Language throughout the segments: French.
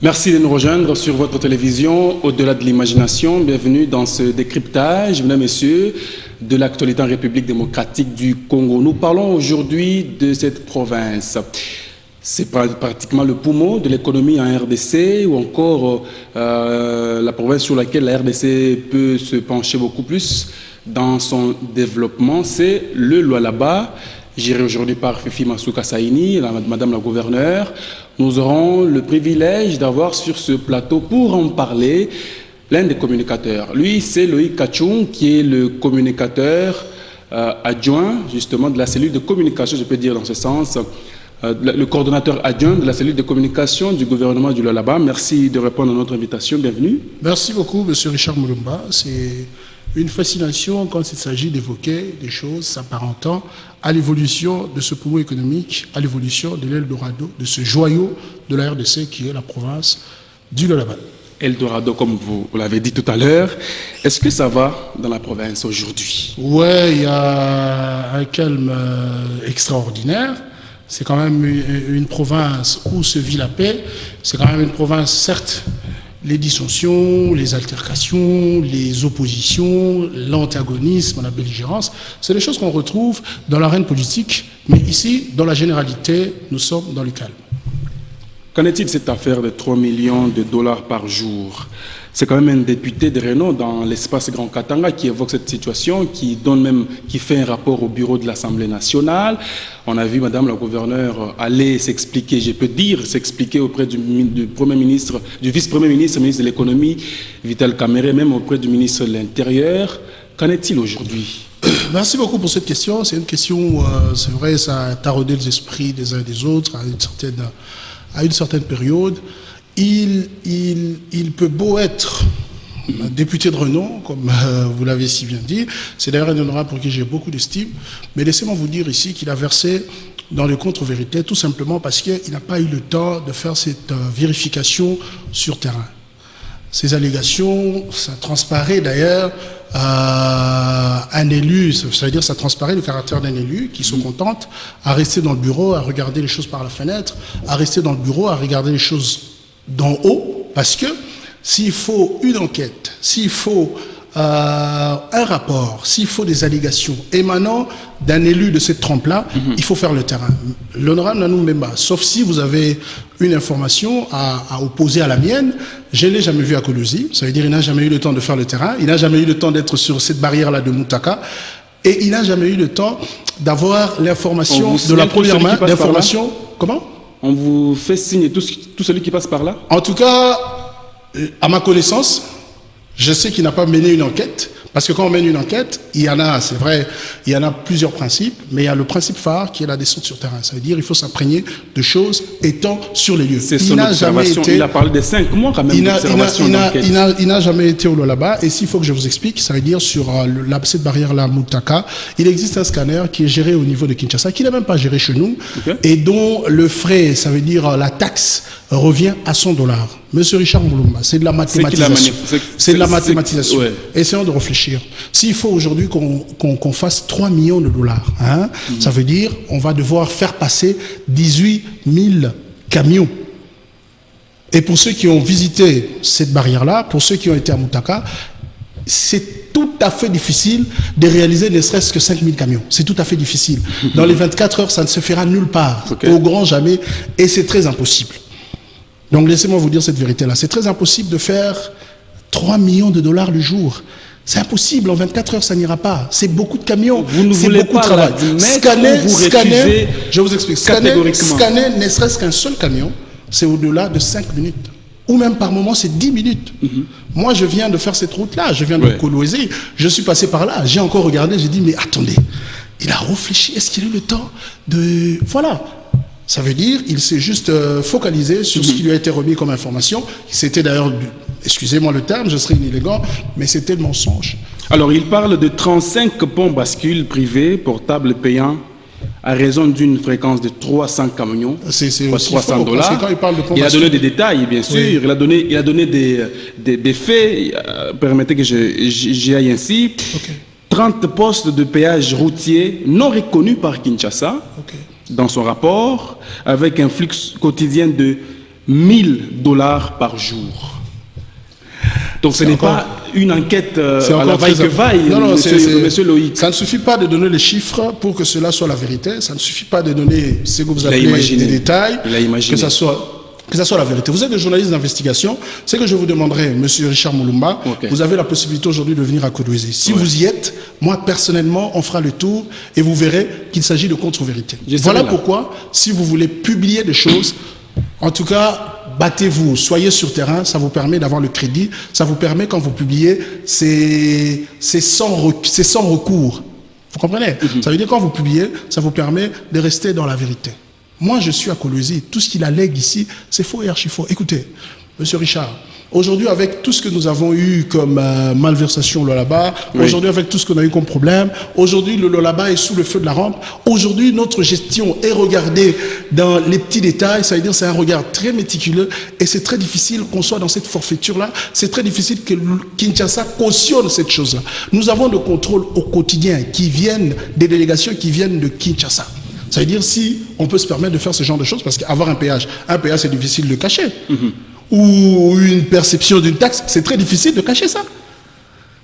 Merci de nous rejoindre sur votre télévision Au-delà de l'imagination. Bienvenue dans ce décryptage, mesdames et messieurs, de l'actualité en République démocratique du Congo. Nous parlons aujourd'hui de cette province. C'est pratiquement le poumon de l'économie en RDC ou encore la province sur laquelle la RDC peut se pencher beaucoup plus dans son développement. C'est le Lualaba, géré aujourd'hui par Fifi Masuka Saini, Madame la gouverneure. Nous aurons le privilège d'avoir sur ce plateau, pour en parler, l'un des communicateurs. Lui, c'est Loïc Kachung, qui est le communicateur adjoint, justement, de la cellule de communication, je peux dire dans ce sens, le coordonnateur adjoint de la cellule de communication du gouvernement du Lualaba. Merci de répondre à notre invitation. Bienvenue. Merci beaucoup, M. Richard Moulumba. C'est une fascination quand il s'agit d'évoquer des choses s'apparentant à l'évolution de ce poumon économique, à l'évolution de l'Eldorado, de ce joyau de la RDC qui est la province du Lualaba. Eldorado, comme vous l'avez dit tout à l'heure. Est-ce que ça va dans la province aujourd'hui? Oui, il y a un calme extraordinaire. C'est quand même une province où se vit la paix. C'est quand même une province, certes, les dissensions, les altercations, les oppositions, l'antagonisme, la belligérance, c'est des choses qu'on retrouve dans l'arène politique, mais ici, dans la généralité, nous sommes dans le calme. Qu'en est-il de cette affaire de 3 millions de dollars par jour? C'est quand même un député de renom dans l'espace Grand Katanga qui évoque cette situation, qui fait un rapport au bureau de l'Assemblée nationale. On a vu Madame la gouverneure aller s'expliquer, je peux dire s'expliquer auprès du Premier ministre, du vice-premier ministre, ministre de l'économie, Vital Kamerhe, même auprès du ministre de l'Intérieur. Qu'en est-il aujourd'hui? Merci beaucoup pour cette question. C'est une question, c'est vrai, ça a taraudé les esprits des uns et des autres à une certaine période. Il peut beau être un député de renom, comme vous l'avez si bien dit. C'est d'ailleurs un honorable pour qui j'ai beaucoup d'estime. Mais laissez-moi vous dire ici qu'il a versé dans le contre-vérité, tout simplement parce qu'il n'a pas eu le temps de faire cette vérification sur terrain. Ces allégations, ça transparaît d'ailleurs un élu, ça veut dire ça transparaît le caractère d'un élu qui se contente à rester dans le bureau, à regarder les choses par la fenêtre, à rester dans le bureau, à regarder les choses d'en haut, parce que s'il faut une enquête, s'il faut un rapport, s'il faut des allégations émanant d'un élu de cette trempe-là, il faut faire le terrain. L'honorable Nanou Mbemba, sauf si vous avez une information à opposer à la mienne, je ne l'ai jamais vu à Kolosi, ça veut dire qu'il n'a jamais eu le temps de faire le terrain, il n'a jamais eu le temps d'être sur cette barrière-là de Moutaka, et il n'a jamais eu le temps d'avoir l'information de la première main, l'information... Comment ? On vous fait signe tout celui qui passe par là? En tout cas, à ma connaissance, je sais qu'il n'a pas mené une enquête, parce que quand on mène une enquête, il y en a, c'est vrai, il y en a plusieurs principes, mais il y a le principe phare qui est la descente sur terrain. Ça veut dire qu'il faut s'imprégner de choses étant sur les lieux. C'est son observation. Il a parlé de 5 mois quand même d'observation d'enquête. Il n'a jamais été au Lualaba, et s'il faut que je vous explique, ça veut dire sur cette barrière-là, Moutaka, il existe un scanner qui est géré au niveau de Kinshasa, qui n'est même pas géré chez nous, et dont le frais, ça veut dire la taxe, revient à $100. Monsieur Richard Moulumba, c'est de la mathématisation. C'est de la mathématisation. Ouais. Essayons de réfléchir. S'il faut aujourd'hui qu'on fasse 3 millions de dollars, hein, ça veut dire on va devoir faire passer 18 000 camions. Et pour ceux qui ont visité cette barrière-là, pour ceux qui ont été à Moutaka, c'est tout à fait difficile de réaliser ne serait-ce que 5 000 camions. C'est tout à fait difficile. Dans les 24 heures, ça ne se fera nulle part, au grand jamais, et c'est très impossible. Donc laissez-moi vous dire cette vérité-là. C'est très impossible de faire 3 millions de dollars le jour. C'est impossible. En 24 heures, ça n'ira pas. C'est beaucoup de camions. C'est beaucoup de travail. Scanner, je vous explique. Scanner, ne serait-ce qu'un seul camion, c'est au-delà de 5 minutes. Ou même par moment, c'est 10 minutes. Moi, je viens de faire cette route-là. Je viens de Kolwezi. Je suis passé par là. J'ai encore regardé. J'ai dit, mais attendez, il a réfléchi. Est-ce qu'il a eu le temps de... Voilà. Ça veut dire qu'il s'est juste focalisé sur ce qui lui a été remis comme information. C'était d'ailleurs, excusez-moi le terme, je serais inélégant, mais c'était le mensonge. Alors, il parle de 35 ponts bascules privés portables payants à raison d'une fréquence de 300 camions, c'est $300. Quand il parle de ponts il a donné des détails, bien sûr. Oui. Il a donné des faits. Permettez que j'y aille ainsi. 30 postes de péage routier non reconnus par Kinshasa. Dans son rapport, avec un flux quotidien de $1000 par jour. Donc ce n'est pas une enquête à la vaille-que-vaille, monsieur Loïc. Ça ne suffit pas de donner les chiffres pour que cela soit la vérité. Ça ne suffit pas de donner ce que vous appelez des détails, que ça soit la vérité. Vous êtes des journalistes d'investigation. Ce que je vous demanderai, monsieur Richard Moulumba, vous avez la possibilité aujourd'hui de venir à Kolwezi. Si vous y êtes, moi personnellement, on fera le tour et vous verrez qu'il s'agit de contre-vérité. Voilà pourquoi, si vous voulez publier des choses, en tout cas, battez-vous, soyez sur terrain, ça vous permet d'avoir le crédit, ça vous permet, quand vous publiez, c'est sans recours. Vous comprenez? Ça veut dire, quand vous publiez, ça vous permet de rester dans la vérité. Moi, je suis à Kolwezi. Tout ce qu'il allègue ici, c'est faux et archi-faux. Écoutez, monsieur Richard, aujourd'hui, avec tout ce que nous avons eu comme malversation au Lualaba, aujourd'hui, avec tout ce qu'on a eu comme problème, aujourd'hui, le Lualaba est sous le feu de la rampe. Aujourd'hui, notre gestion est regardée dans les petits détails. Ça veut dire, c'est un regard très méticuleux et c'est très difficile qu'on soit dans cette forfaiture-là. C'est très difficile que Kinshasa cautionne cette chose-là. Nous avons des contrôles au quotidien qui viennent des délégations qui viennent de Kinshasa. Ça veut dire, si on peut se permettre de faire ce genre de choses, parce qu'avoir un péage, c'est difficile de cacher. Ou une perception d'une taxe, c'est très difficile de cacher ça.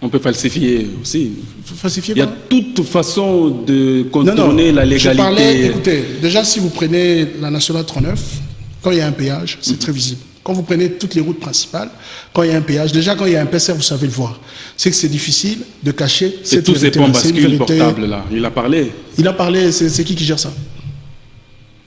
On peut falsifier aussi. Falsifier Il y a toute façon de contourner la légalité. Écoutez, déjà, si vous prenez la nationale 39, quand il y a un péage, c'est très visible. Quand vous prenez toutes les routes principales, quand il y a un péage, déjà quand il y a un PCR, vous savez le voir. C'est que c'est difficile de cacher cette vérité. Et tous ces pompes bascules portables là, il a parlé. Il a parlé, c'est qui gère ça?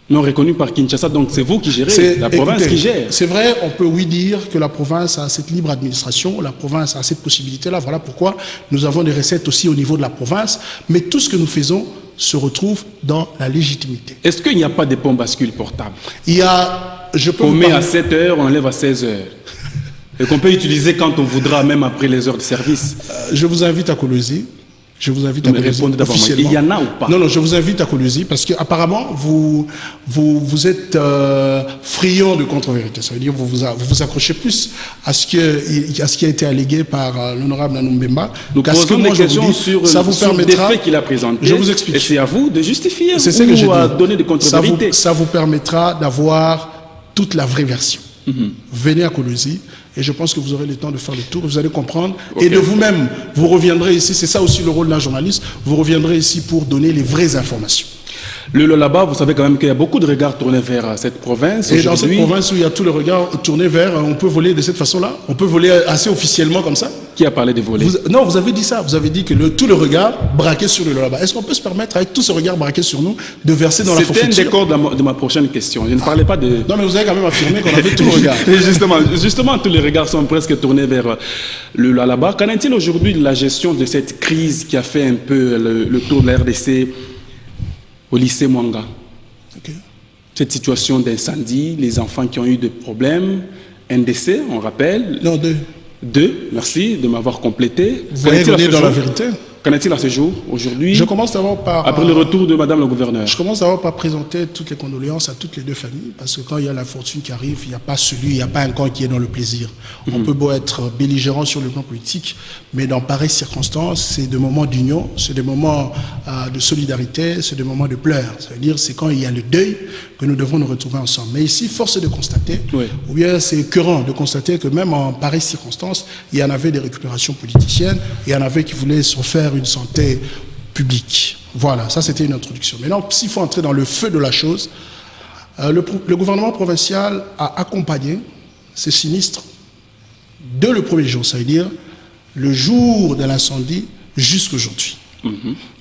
Non reconnu par Kinshasa, donc c'est vous qui gérez, la province qui gère. C'est vrai, on peut dire que la province a cette libre administration, la province a cette possibilité-là, voilà pourquoi nous avons des recettes aussi au niveau de la province, mais tout ce que nous faisons se retrouve dans la légitimité. Est-ce qu'il n'y a pas de pompes bascules portables? Il y a, on met à 7 heures, on enlève à 16 heures. Et qu'on peut utiliser quand on voudra, même après les heures de service. Je vous invite à Kolwezi. Je vous invite à Kolwezi officiellement. Il y en a ou pas? Non, je vous invite à Kolwezi parce qu'apparemment, vous êtes friand de contre-vérité. Ça veut dire que vous vous accrochez plus à ce qui a été allégué par l'honorable Nanou Mbemba. Nous posons des questions sur des faits qu'il a présentés. Je vous explique. Et c'est à vous de justifier ou à donner des contre-vérités. Ça vous permettra d'avoir toute la vraie version. Venez à Kolwezi. Et je pense que vous aurez le temps de faire le tour, vous allez comprendre. Et de vous-même, vous reviendrez ici, c'est ça aussi le rôle d'un journaliste, vous reviendrez ici pour donner les vraies informations. Le Lualaba, vous savez quand même qu'il y a beaucoup de regards tournés vers cette province. Et dans cette province où il y a tous les regards tournés vers, on peut voler de cette façon-là? On peut voler assez officiellement comme ça? Qui a parlé de voler? Non, vous avez dit ça. Vous avez dit que tout le regard braqué sur le Lualaba. Est-ce qu'on peut se permettre, avec tout ce regard braqué sur nous, de verser dans la forfaiture? C'était un décor de ma prochaine question. Je ne parlais pas de... Non, mais vous avez quand même affirmé qu'on avait tout le regard. Justement, tous les regards sont presque tournés vers le Lualaba. Qu'en est-il aujourd'hui de la gestion de cette crise qui a fait un peu le tour de la RDC au lycée Mwanga? Cette situation d'incendie, les enfants qui ont eu des problèmes, un décès, on rappelle. Non, deux, merci de m'avoir complété. Vous allez venir dans la vérité. Qu'en est-il à ce jour, aujourd'hui? Je commence d'abord par... Après le retour de Madame le gouverneur. Je commence d'abord par présenter toutes les condoléances à toutes les deux familles, parce que quand il y a la fortune qui arrive, il n'y a pas un camp qui est dans le plaisir. On peut beau être belligérant sur le plan politique, mais dans pareilles circonstances, c'est des moments d'union, c'est des moments de solidarité, c'est des moments de pleurs. Ça veut dire c'est quand il y a le deuil que nous devons nous retrouver ensemble. Mais ici, force est de constater, ou bien c'est écœurant de constater que même en pareilles circonstances, il y en avait des récupérations politiciennes, il y en avait qui voulaient se refaire une santé publique. Voilà, ça c'était une introduction. Maintenant, s'il faut entrer dans le feu de la chose, le gouvernement provincial a accompagné ces sinistres dès le premier jour, ça veut dire le jour de l'incendie jusqu'aujourd'hui.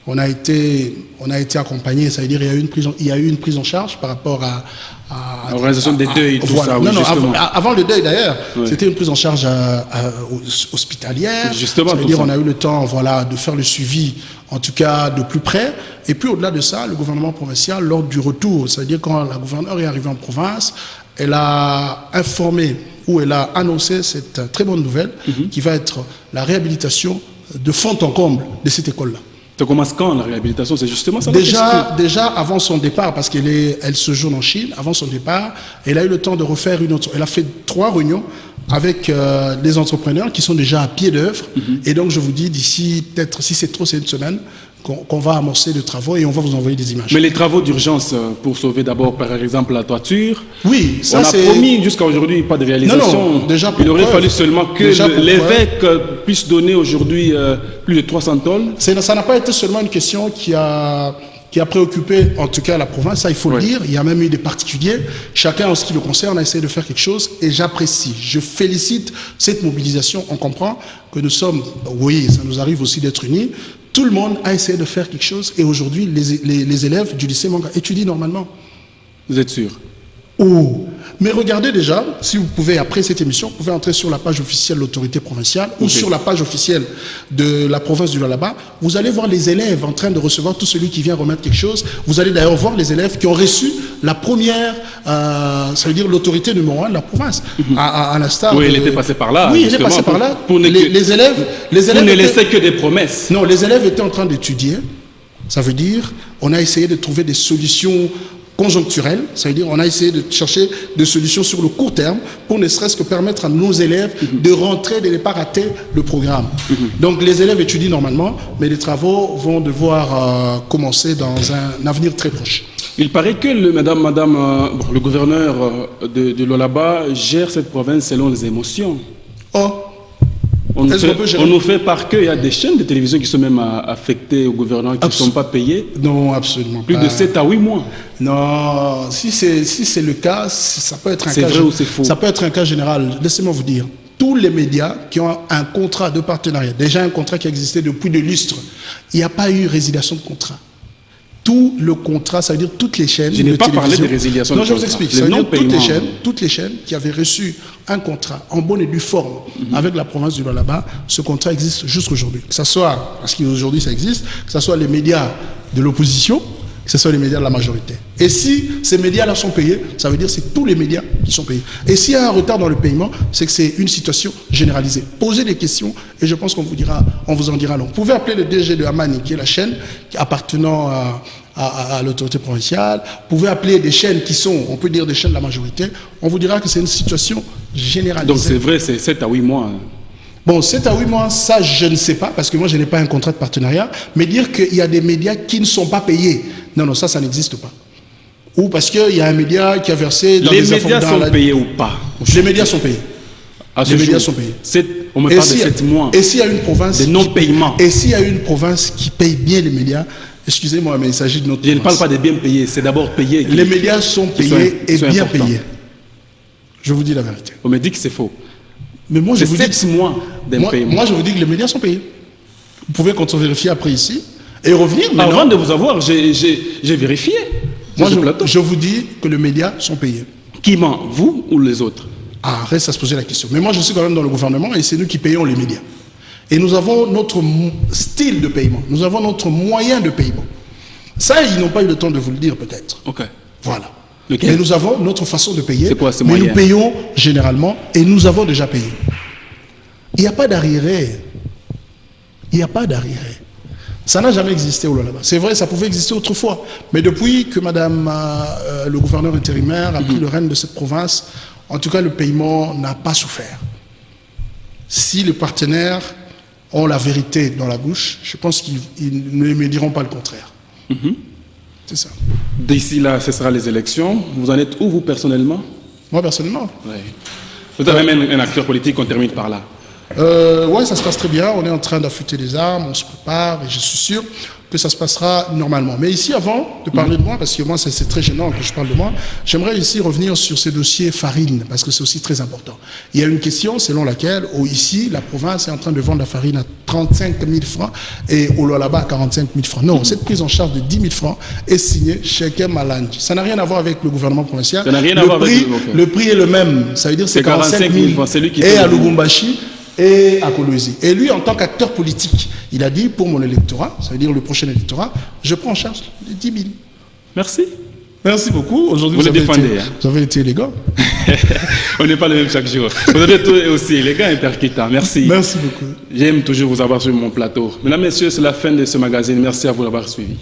On a été accompagné, ça veut dire il y a eu une prise en charge par rapport à l'organisation des deuils, tout ça. Non, avant le deuil d'ailleurs, c'était une prise en charge hospitalière. Justement, ça veut dire on a eu le temps, de faire le suivi, en tout cas de plus près. Et puis au-delà de ça, le gouvernement provincial, lors du retour, ça veut dire quand la gouverneure est arrivée en province, elle a informé ou elle a annoncé cette très bonne nouvelle qui va être la réhabilitation de fond en comble de cette école-là. Ça commence quand la réhabilitation? C'est justement ça? Déjà avant son départ, parce qu'elle séjourne en Chine, avant son départ, elle a eu le temps de refaire une autre. Elle a fait 3 réunions avec des entrepreneurs qui sont déjà à pied d'œuvre. Et donc je vous dis, d'ici peut-être, si c'est trop, c'est une semaine, qu'on va amorcer de travaux et on va vous envoyer des images. Mais les travaux d'urgence pour sauver d'abord, par exemple, la toiture, oui, ça on a promis jusqu'à aujourd'hui pas de réalisation. Non, déjà il aurait fallu seulement que l'évêque puisse donner aujourd'hui plus de 300 tonnes. Ça n'a pas été seulement une question qui a préoccupé en tout cas la province, ça il faut le dire. Il y a même eu des particuliers. Chacun en ce qui le concerne a essayé de faire quelque chose et j'apprécie. Je félicite cette mobilisation. On comprend que nous sommes, oui, ça nous arrive aussi d'être unis. Tout le monde a essayé de faire quelque chose et aujourd'hui, les élèves du lycée Manga étudient normalement. Vous êtes sûr? Oh. Mais regardez déjà, si vous pouvez, après cette émission, vous pouvez entrer sur la page officielle de l'autorité provinciale ou sur la page officielle de la province du Lualaba. Vous allez voir les élèves en train de recevoir tout celui qui vient remettre quelque chose. Vous allez d'ailleurs voir les élèves qui ont reçu la première, ça veut dire l'autorité numéro 1 de la province. À l'instar. Oui, il était passé par là. Oui, il est passé par là. Les élèves ne laissaient que des promesses. Non, les élèves étaient en train d'étudier. Ça veut dire, on a essayé de trouver des solutions conjoncturelle, ça veut dire on a essayé de chercher des solutions sur le court terme pour ne serait-ce que permettre à nos élèves de rentrer, de ne pas rater le programme. Donc les élèves étudient normalement, mais les travaux vont devoir commencer dans un avenir très proche. Il paraît que le gouverneur de Lualaba gère cette province selon les émotions. Oh. On nous fait part qu'il y a des chaînes de télévision qui sont même affectées au gouvernement, qui ne sont pas payées. Non, absolument pas. Plus de 7 à 8 mois. Non, si c'est le cas, ça peut être un cas. C'est vrai ou c'est faux? Ça peut être un cas général. Laissez-moi vous dire, tous les médias qui ont un contrat de partenariat, déjà un contrat qui existait depuis des lustres, il n'y a pas eu résiliation de contrat. Tout le contrat, ça veut dire toutes les chaînes. Je n'ai pas parlé de résiliation de contrat. Non, je vous explique. Ça veut dire toutes les chaînes qui avaient reçu un contrat en bonne et due forme avec la province du Lualaba, ce contrat existe jusqu'aujourd'hui. Que ce soit, parce qu'aujourd'hui ça existe, que ce soit les médias de l'opposition, que ce soit les médias de la majorité. Et si ces médias-là sont payés, ça veut dire que c'est tous les médias qui sont payés. Et s'il y a un retard dans le paiement, c'est que c'est une situation généralisée. Posez des questions et je pense qu'on vous en dira long. Vous pouvez appeler le DG de Amani, qui est la chaîne appartenant à l'autorité provinciale. Vous pouvez appeler des chaînes qui sont, on peut dire des chaînes de la majorité. On vous dira que c'est une situation généralisée. Donc c'est vrai, c'est 7 à 8 mois. Bon, 7 à 8 mois, ça je ne sais pas, parce que moi je n'ai pas un contrat de partenariat, mais dire qu'il y a des médias qui ne sont pas payés, non, ça n'existe pas. Ou parce qu'il y a un média qui a versé dans les médias sont payés ou pas? Les médias sont payés. Les médias sont payés. On me parle de 7 mois. Et s'il y a une province... De non-paiement. Et s'il y a une province qui paye bien les médias, excusez-moi, mais il s'agit de notre province. Je ne parle pas de bien payés, c'est d'abord payé. Les médias sont payés et bien payés. Je vous dis la vérité. On me dit que c'est faux. Mais moi, je vous dis 7 mois d'impaiement. Moi, je vous dis que les médias sont payés. Vous pouvez contre-vérifier après ici et revenir. Avant de vous avoir, j'ai vérifié. Moi, je vous dis que les médias sont payés. Qui ment, vous ou les autres? Reste à se poser la question. Mais moi, je suis quand même dans le gouvernement et c'est nous qui payons les médias. Et nous avons notre style de paiement. Nous avons notre moyen de paiement. Ça, ils n'ont pas eu le temps de vous le dire, peut-être. OK. Voilà. Lequel? Mais nous avons notre façon de payer. C'est quoi ce moyen? Mais nous payons généralement et nous avons déjà payé. Il n'y a pas d'arriéré. Il n'y a pas d'arriéré. Ça n'a jamais existé au Lualaba. C'est vrai, ça pouvait exister autrefois. Mais depuis que madame le gouverneur intérimaire a pris le règne de cette province, en tout cas, le paiement n'a pas souffert. Si les partenaires ont la vérité dans la bouche, je pense qu'ils ne me diront pas le contraire. C'est ça. D'ici là, ce sera les élections. Vous en êtes où, vous, personnellement? Moi, personnellement? Oui. Vous avez même un acteur politique, on termine par là. Oui, ça se passe très bien. On est en train d'affûter les armes, on se prépare et je suis sûr que ça se passera normalement. Mais ici, avant de parler de moi, parce que moi, c'est très gênant que je parle de moi, j'aimerais ici revenir sur ces dossiers farine, parce que c'est aussi très important. Il y a une question selon laquelle, ici, la province est en train de vendre la farine à 35 000 francs et au Lualaba à 45 000 francs. Non, cette prise en charge de 10 000 francs est signée chez Malanji. Ça n'a rien à voir avec le gouvernement provincial. Ça n'a rien à voir avec le prix est le même. Ça veut dire que c'est 45 000 francs. C'est lui qui et à Lubumbashi et à Kolwezi. Et lui, en tant qu'acteur politique, il a dit, pour mon électorat, ça veut dire le prochain électorat, je prends en charge les 10 000. Merci. Merci beaucoup. Aujourd'hui, vous avez été élégant. On n'est pas le même chaque jour. Vous avez été aussi élégant et percutant. Merci. Merci beaucoup. J'aime toujours vous avoir sur mon plateau. Mesdames, Messieurs, c'est la fin de ce magazine. Merci à vous d'avoir suivi.